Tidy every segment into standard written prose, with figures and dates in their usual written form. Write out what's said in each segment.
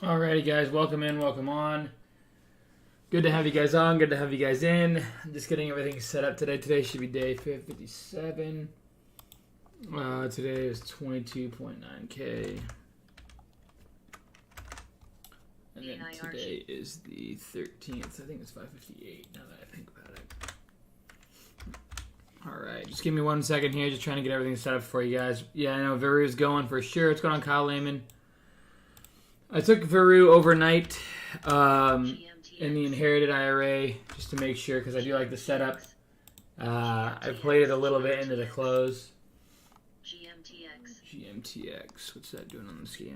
Alrighty, guys, welcome in, welcome on. Good to have you guys on, good to have you guys in. I'm just getting everything set up today. Today should be day 57. Today is 22.9K. And then today is the 13th. I think it's 5:58 now that I think about it. Alright, just give me 1 second here. Just trying to get everything set up for you guys. Yeah, I know Veru's going for sure. What's going on, Kyle Lehman? I took Veru overnight in the inherited IRA just to make sure because I do like the setup. I played it a little bit into the close. GMTX. What's that doing on the scanner?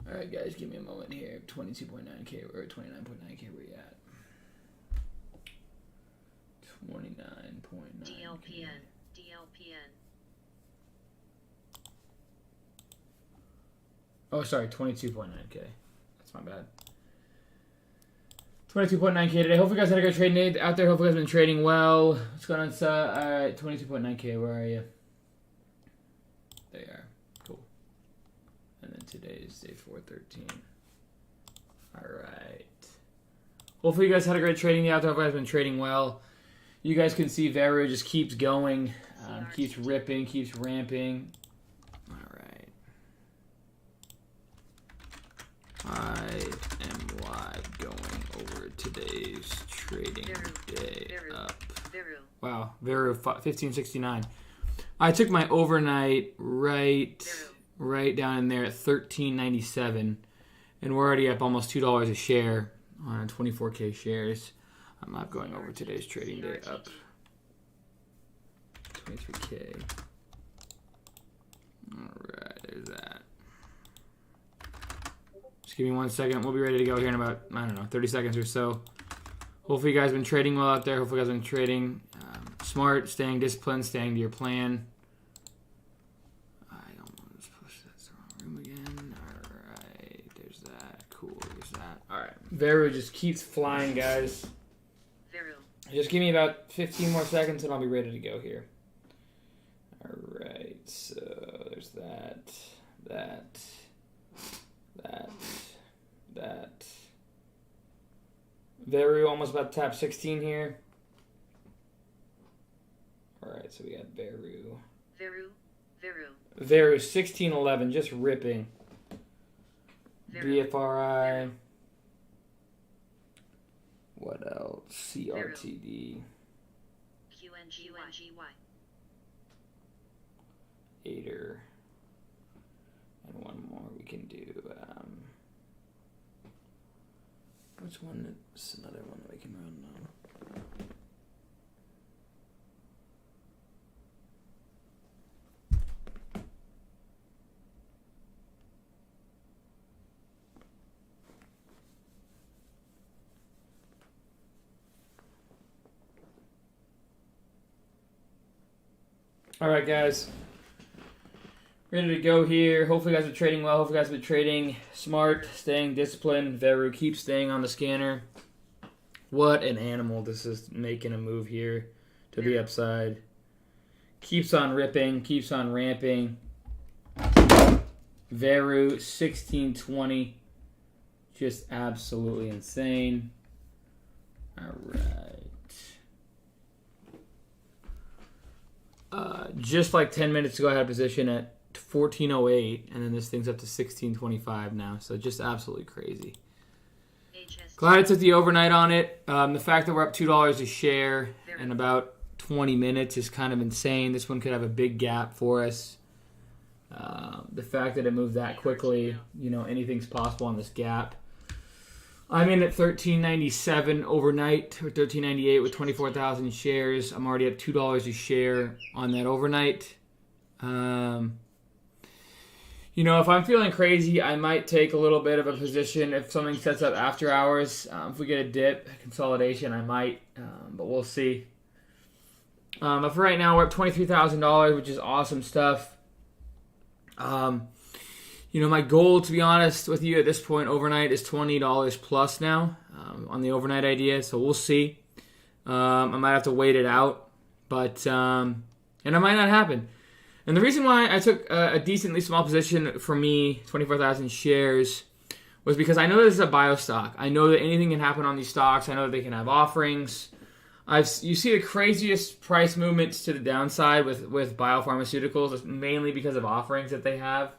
Alright, guys, give me a moment here. 22.9K or 29.9K, where you at? 29.9. DLPN. Oh, sorry, 22.9K. That's my bad. 22.9K today. Hopefully you guys had a good trading day out there. Hopefully you guys have been trading well. What's going on, Alright, 22.9K. Where are you? There you are. Cool. And then today is day 413. Alright. Hopefully you guys had a great trading day out there. Hopefully you guys have been trading well. You guys can see Veru just keeps going. Keeps ripping, keeps ramping. I am live going over today's trading day up. Wow, Veru 1569. I took my overnight right down in there at 13.97, and we're already up almost $2 a share on 24K shares. I'm live going over today's trading day up 23K. All right, there's that. Just give me 1 second. We'll be ready to go here in about, 30 seconds or so. Hopefully you guys have been trading well out there. Hopefully you guys have been trading smart, staying disciplined, staying to your plan. I don't want to push that to the wrong room again. Alright, there's that. Cool, there's that. Alright, Veru just keeps flying, guys. Just give me about 15 more seconds and I'll be ready to go here. Alright, so there's that. Veru almost about to tap 16 here. Alright, so we got Veru. Veru 1611, just ripping. BFRI. What else? CRTD. Aider. And one more we can do. Which one is another one that we can run now? All right, guys. Ready to go here. Hopefully you guys are trading well. Hopefully you guys have been trading smart, staying disciplined. Veru keeps staying on the scanner. What an animal. This is making a move here to the upside. Keeps on ripping, keeps on ramping. Veru 1620. Just absolutely insane. All right. Just like 10 minutes ago, I had a position at 1408, and then this thing's up to 1625 now, so just absolutely crazy. Glad I took the overnight on it. The fact that we're up $2 a share in about 20 minutes is kind of insane. This one could have a big gap for us. The fact that it moved that quickly, anything's possible on this gap. I'm in at 1397 overnight, or 1398 with 24,000 shares. I'm already up $2 a share on that overnight. If I'm feeling crazy, I might take a little bit of a position if something sets up after hours. If we get a dip, a consolidation, I might, but we'll see. But for right now, we're up $23,000, which is awesome stuff. My goal, to be honest with you at this point, overnight is $20 plus now on the overnight idea, so we'll see. I might have to wait it out, but and it might not happen. And the reason why I took a decently small position for me, 24,000 shares, was because I know this is a bio stock. I know that anything can happen on these stocks. I know that they can have offerings. You see the craziest price movements to the downside with biopharmaceuticals, mainly because of offerings that they have.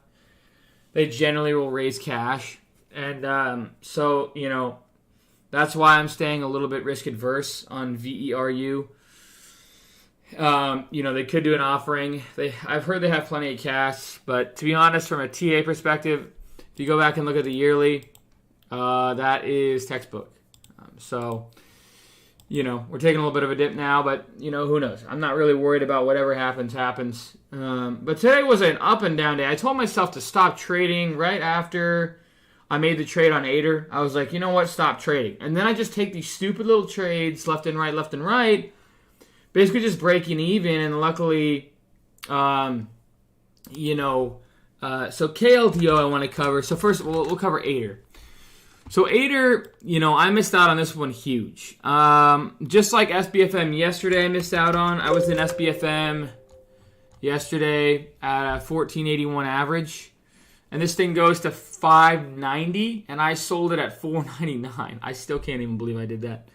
They generally will raise cash. And so, you know, that's why I'm staying a little bit risk adverse on VERU. You know, they could do an offering. I've heard they have plenty of cash, but to be honest, from a TA perspective, if you go back and look at the yearly, that is textbook. So, you know, we're taking a little bit of a dip now, but, you know, who knows? I'm not really worried about whatever happens. But today was an up and down day. I told myself to stop trading right after I made the trade on Ader. I was like, you know what? Stop trading. And then I just take these stupid little trades left and right, basically just breaking even. And luckily, you know, so KLDO I want to cover. So first, we'll cover Ader. So Ader, you know, I missed out on this one huge. Just like SBFM yesterday I missed out on. I was in SBFM yesterday at a 1481 average. And this thing goes to 590, and I sold it at 499. I still can't even believe I did that.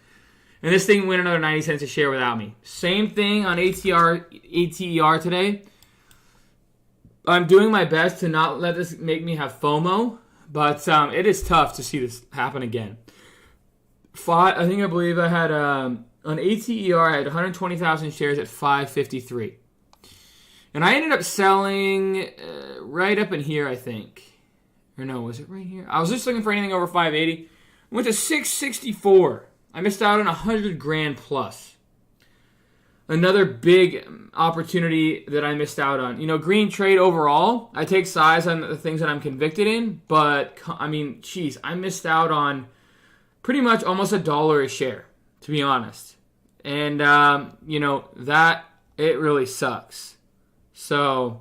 And this thing went another 90 cents a share without me. Same thing on ATER today. I'm doing my best to not let this make me have FOMO, but it is tough to see this happen again. I believe I had, on ATER, I had 120,000 shares at 553. And I ended up selling right up in here, I think. Or no, was it right here? I was just looking for anything over 580. Went to 664. I missed out on 100 grand plus. Another big opportunity that I missed out on. You know, green trade overall, I take size on the things that I'm convicted in. But, I mean, geez, I missed out on pretty much almost $1 a share, to be honest. And, you know, it really sucks. So,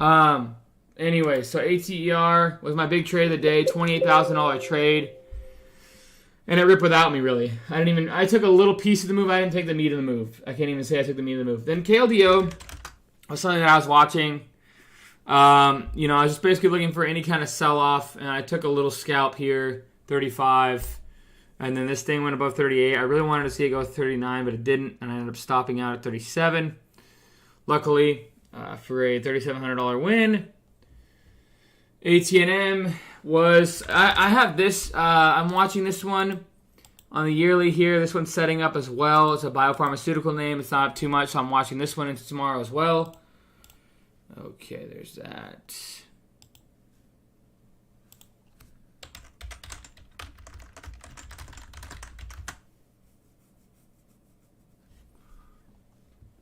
anyway, so ATER was my big trade of the day, $28,000 trade. And it ripped without me, really. I took a little piece of the move. I didn't take the meat of the move. I can't even say I took the meat of the move. Then KLDO was something that I was watching. You know, I was just basically looking for any kind of sell-off. And I took a little scalp here, 35. And then this thing went above 38. I really wanted to see it go to 39, but it didn't. And I ended up stopping out at 37. Luckily, for a $3,700 win. AT&M was... I have this. I'm watching this one on the yearly here. This one's setting up as well. It's a biopharmaceutical name. It's not too much, so I'm watching this one into tomorrow as well. Okay, there's that.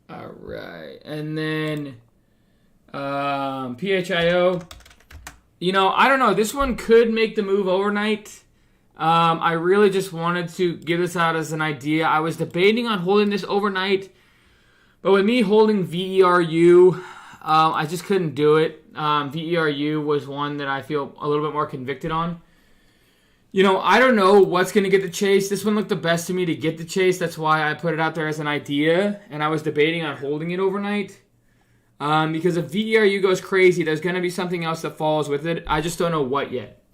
All right, and then PHIO. You know, I don't know. This one could make the move overnight. I really just wanted to give this out as an idea. I was debating on holding this overnight, but with me holding VERU, I just couldn't do it. VERU was one that I feel a little bit more convicted on. You know, I don't know what's going to get the chase. This one looked the best to me to get the chase. That's why I put it out there as an idea. And I was debating on holding it overnight. Because if VERU goes crazy, there's going to be something else that follows with it. I just don't know what yet.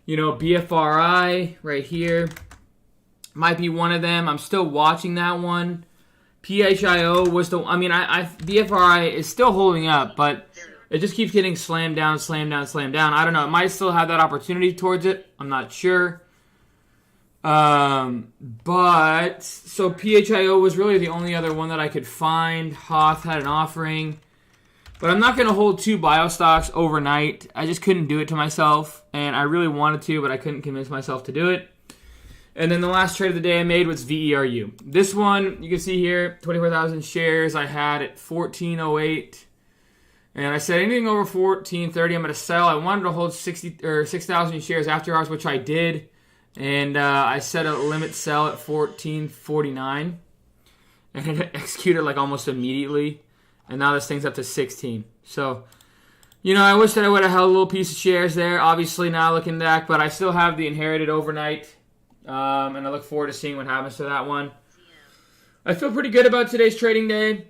You know, BFRI right here might be one of them. I'm still watching that one. PHIO was BFRI is still holding up, but it just keeps getting slammed down. I don't know. It might still have that opportunity towards it. I'm not sure. But, so PHIO was really the only other one that I could find. Hoth had an offering. But I'm not going to hold two bio stocks overnight. I just couldn't do it to myself. And I really wanted to, but I couldn't convince myself to do it. And then the last trade of the day I made was VERU. This one, you can see here, 24,000 shares I had at 1408. And I said anything over 1430, I'm going to sell. I wanted to hold 6,000 shares after hours, which I did. And I set a limit sell at 1449. And it executed like almost immediately. And now this thing's up to 16. So, you know, I wish that I would have held a little piece of shares there. Obviously, now looking back. But I still have the inherited overnight And I look forward to seeing what happens to that one. I feel pretty good about today's trading day.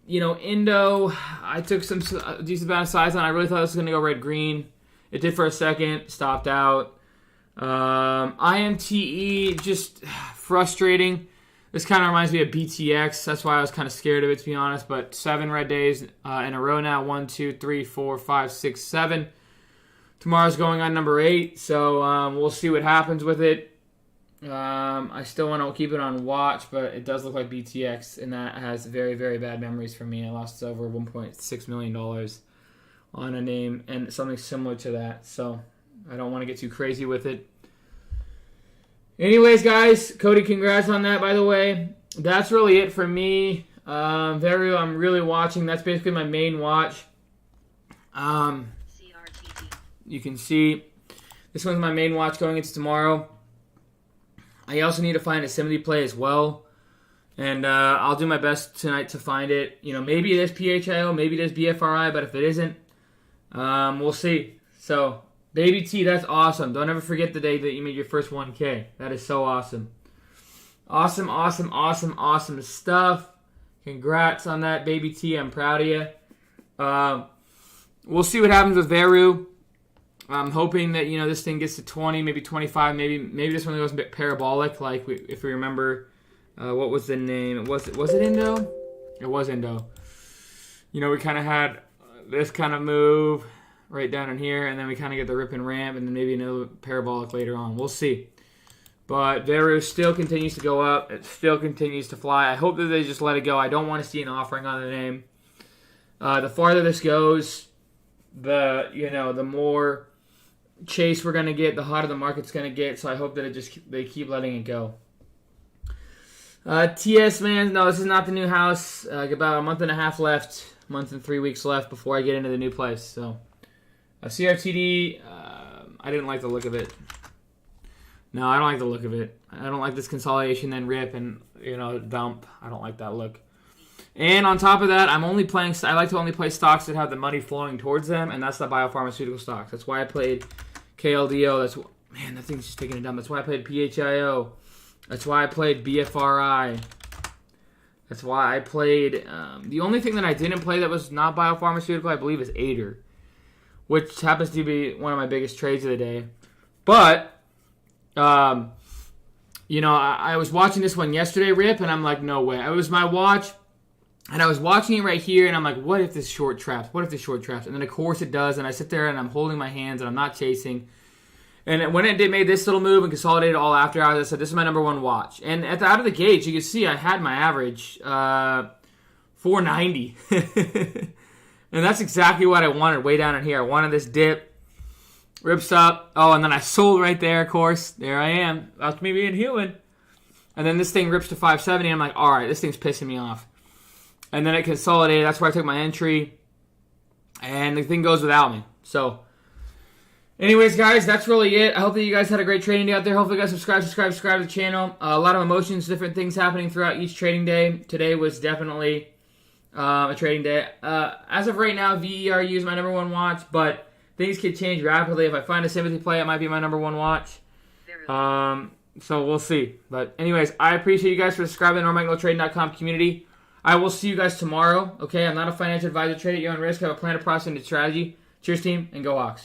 Indo, I took some decent amount of size on. I really thought this was going to go red-green. It did for a second, stopped out. IMTE, just frustrating. This kind of reminds me of BTX. That's why I was kind of scared of it, to be honest. But 7 red days in a row now. 1, 2, 3, 4, 5, 6, 7. Tomorrow's going on number 8, so we'll see what happens with it. I still want to keep it on watch, but it does look like BTX, and that has very, very bad memories for me. I lost over $1.6 million on a name and something similar to that, so I don't want to get too crazy with it. Anyways, guys, Cody, congrats on that, by the way. That's really it for me. I'm really watching. That's basically my main watch. You can see this one's my main watch going into tomorrow. I also need to find a Simity play as well. And I'll do my best tonight to find it. Maybe it is PHIO, maybe it is BFRI, but if it isn't, we'll see. So, Baby T, that's awesome. Don't ever forget the day that you made your first 1K. That is so awesome. Awesome, awesome, awesome, awesome stuff. Congrats on that, Baby T. I'm proud of you. We'll see what happens with Veru. I'm hoping that this thing gets to 20, maybe 25, maybe this one goes a bit parabolic. Like if we remember, what was the name? Was it Indo? It was Indo. We kind of had this kind of move right down in here, and then we kind of get the rip and ramp, and then maybe another parabolic later on. We'll see. But Veru still continues to go up. It still continues to fly. I hope that they just let it go. I don't want to see an offering on the name. The farther this goes, the more chase we're going to get, the hotter the market's going to get, so I hope that they keep letting it go. TS, man, no, this is not the new house. About a month and a half left, month and 3 weeks left before I get into the new place. So, CRTD, I didn't like the look of it. No, I don't like the look of it. I don't like this consolidation, then rip, and, dump. I don't like that look. And on top of that, I like to only play stocks that have the money flowing towards them, and that's the biopharmaceutical stocks. That's why I played KLDO. That thing's just taking a dump. That's why I played PHIO. That's why I played BFRI. That's why I played... the only thing that I didn't play that was not biopharmaceutical, I believe, is Ader, which happens to be one of my biggest trades of the day. But, I was watching this one yesterday, Rip, and I'm like, no way. It was my watch... And I was watching it right here, and I'm like, what if this short traps? What if this short traps? And then, of course, it does. And I sit there, and I'm holding my hands, and I'm not chasing. And when it made this little move and consolidated all after hours, I said, this is my number one watch. And out of the gate, you can see I had my average 490. And that's exactly what I wanted way down in here. I wanted this dip. Rips up. Oh, and then I sold right there, of course. There I am. That's me being human. And then this thing rips to 570. I'm like, all right, this thing's pissing me off. And then it consolidated. That's where I took my entry. And the thing goes without me. So, anyways, guys, that's really it. I hope that you guys had a great trading day out there. Hopefully you guys subscribe to the channel. A lot of emotions, different things happening throughout each trading day. Today was definitely a trading day. As of right now, VERU is my number one watch. But things could change rapidly. If I find a sympathy play, it might be my number one watch. So we'll see. But anyways, I appreciate you guys for subscribing to the NorMagnolTrading.com community. I will see you guys tomorrow, okay? I'm not a financial advisor. Trade at your own risk. I have a plan, a process, and a strategy. Cheers, team, and go Hawks.